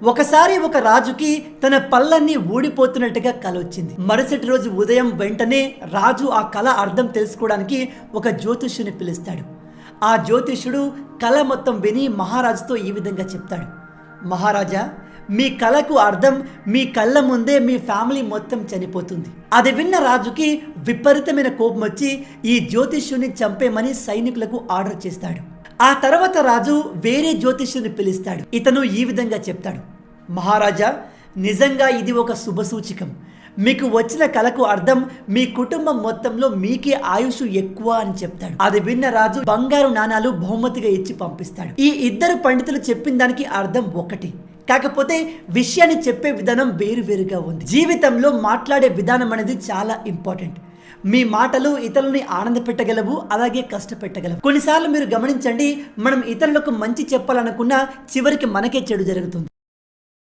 ఒకసారి ఒక రాజుకి తన పళ్ళన్నీ ఊడిపోతున్నట్టుగా కల వచ్చింది. మరుసటి రోజు ఉదయం వెంటనే రాజు ఆ కళ అర్థం తెలుసుకోవడానికి ఒక జ్యోతిష్యుని పిలుస్తాడు. ఆ జ్యోతిష్యుడు కళ మొత్తం విని మహారాజుతో ఈ విధంగా చెప్తాడు: మహారాజా, మీ కళకు అర్థం మీ కళ్ళ ముందే మీ ఫ్యామిలీ మొత్తం చనిపోతుంది. అది విన్న రాజుకి విపరీతమైన కోపం వచ్చి ఈ జ్యోతిష్యుని చంపేమని సైనికులకు ఆర్డర్ చేస్తాడు. ఆ తర్వాత రాజు వేరే జ్యోతిష్యుని పిలుస్తాడు. ఇతను ఈ విధంగా చెప్తాడు: మహారాజా, నిజంగా ఇది ఒక శుభ సూచకం. మీకు వచ్చిన కళకు అర్థం మీ కుటుంబం మొత్తంలో మీకే ఆయుష్ ఎక్కువ అని చెప్తాడు. అది విన్న రాజు బంగారు నాణాలు బహుమతిగా ఇచ్చి పంపిస్తాడు. ఈ ఇద్దరు పండితులు చెప్పిన దానికి అర్థం ఒకటి, కాకపోతే విషయాన్ని చెప్పే విధానం వేరువేరుగా ఉంది. జీవితంలో మాట్లాడే విధానం అనేది చాలా ఇంపార్టెంట్. మీ మాటలు ఇతరులని ఆనంద పెట్టగలవు, అలాగే కష్టపెట్టగలవు. కొన్నిసార్లు మీరు గమనించండి, మనం ఇతరులకు మంచి చెప్పాలనుకున్నా చివరికి మనకే చెడు జరుగుతుంది.